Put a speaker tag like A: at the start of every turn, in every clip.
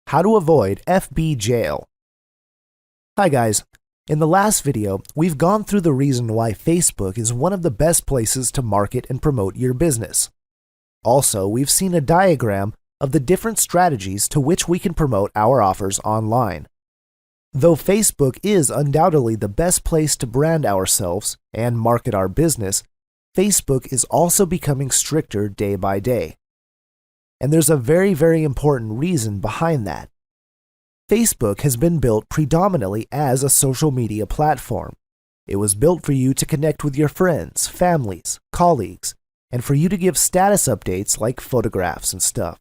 A: How to avoid FB jail. Hi guys, in the last video, we've gone through the reason why Facebook is one of the best places to market and promote your business. Also, we've seen a diagram of the different strategies to which we can promote our offers online. Though Facebook is undoubtedly the best place to brand ourselves and market our business, Facebook is also becoming stricter day by day. And there's a very important reason behind that. Facebook has been built predominantly as a social media platform. It was built for you to connect with your friends, families, colleagues, and for you to give status updates like photographs and stuff.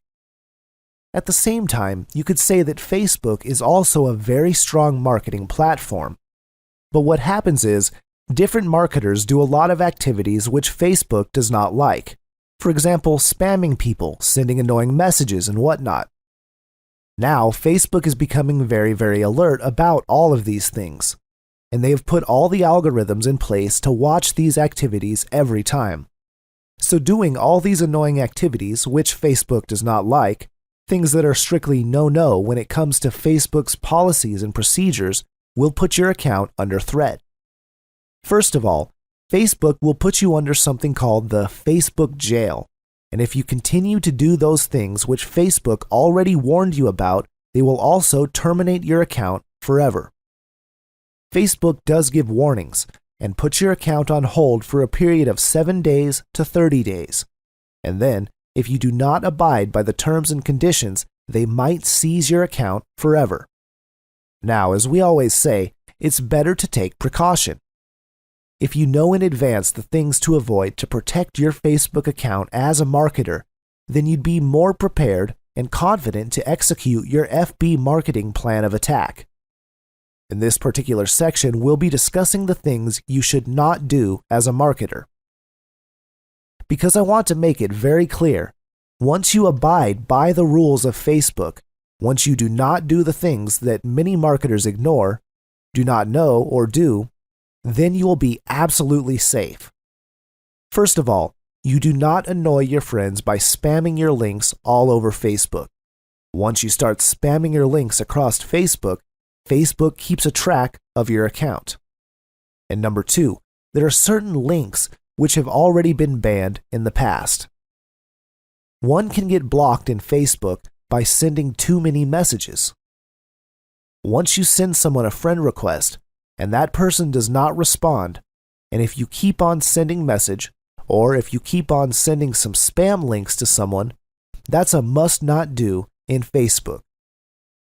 A: At the same time, you could say that Facebook is also a very strong marketing platform. But what happens is, different marketers do a lot of activities which Facebook does not like. For example, spamming people, sending annoying messages, and whatnot. Now, Facebook is becoming very alert about all of these things, and they have put all the algorithms in place to watch these activities every time. So doing all these annoying activities, which Facebook does not like, things that are strictly no when it comes to Facebook's policies and procedures, will put your account under threat. First of all, Facebook will put you under something called the Facebook jail. And if you continue to do those things which Facebook already warned you about, they will also terminate your account forever. Facebook does give warnings and puts your account on hold for a period of 7 days to 30 days. And then, if you do not abide by the terms and conditions, they might seize your account forever. Now, as we always say, it's better to take precaution. If you know in advance the things to avoid to protect your Facebook account as a marketer, then you'd be more prepared and confident to execute your FB marketing plan of attack. In this particular section, we'll be discussing the things you should not do as a marketer. Because I want to make it very clear, once you abide by the rules of Facebook, once you do not do the things that many marketers ignore, do not know, or do, then you will be absolutely safe. First of all, you do not annoy your friends by spamming your links all over Facebook. Once you start spamming your links across Facebook, Facebook keeps a track of your account. And number 2, there are certain links which have already been banned in the past. One can get blocked in Facebook by sending too many messages. Once you send someone a friend request, and that person does not respond, and if you keep on sending message, or if you keep on sending some spam links to someone, that's a must not do in Facebook.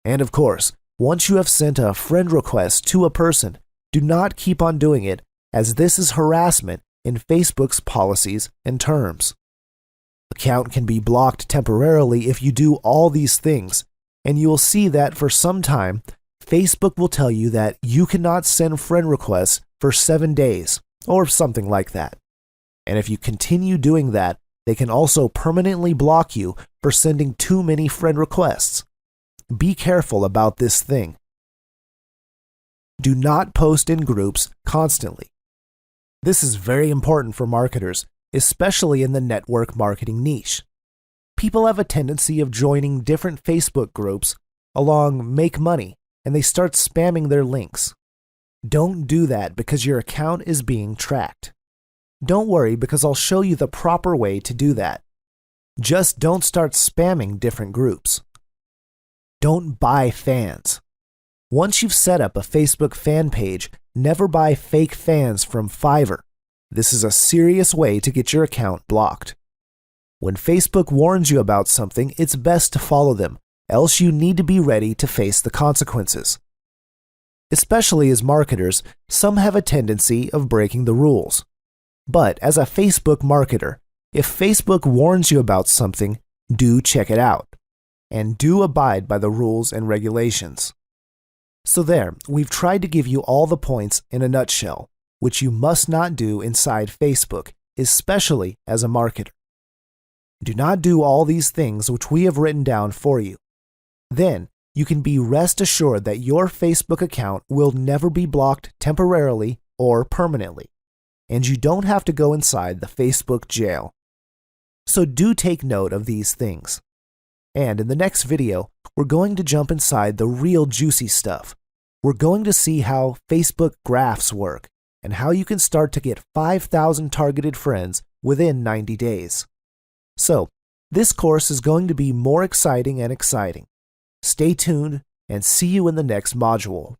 A: And of course, once you have sent a friend request to a person, do not keep on doing it, as this is harassment in Facebook's policies and terms. Account can be blocked temporarily if you do all these things, and you will see that for some time, Facebook will tell you that you cannot send friend requests for 7 days, or something like that. And if you continue doing that, they can also permanently block you for sending too many friend requests. Be careful about this thing. Do not post in groups constantly. This is very important for marketers, especially in the network marketing niche. People have a tendency of joining different Facebook groups along Make Money, and they start spamming their links. Don't do that because your account is being tracked. Don't worry because I'll show you the proper way to do that. Just don't start spamming different groups. Don't buy fans. Once you've set up a Facebook fan page, never buy fake fans from Fiverr. This is a serious way to get your account blocked. When Facebook warns you about something, it's best to follow them, else you need to be ready to face the consequences. Especially as marketers, some have a tendency of breaking the rules. But as a Facebook marketer, if Facebook warns you about something, do check it out. And do abide by the rules and regulations. So there, we've tried to give you all the points in a nutshell, which you must not do inside Facebook, especially as a marketer. Do not do all these things which we have written down for you. Then, you can be rest assured that your Facebook account will never be blocked temporarily or permanently, and you don't have to go inside the Facebook jail. So do take note of these things. And in the next video, we're going to jump inside the real juicy stuff. We're going to see how Facebook graphs work and how you can start to get 5,000 targeted friends within 90 days. So, this course is going to be more exciting and exciting. Stay tuned and see you in the next module.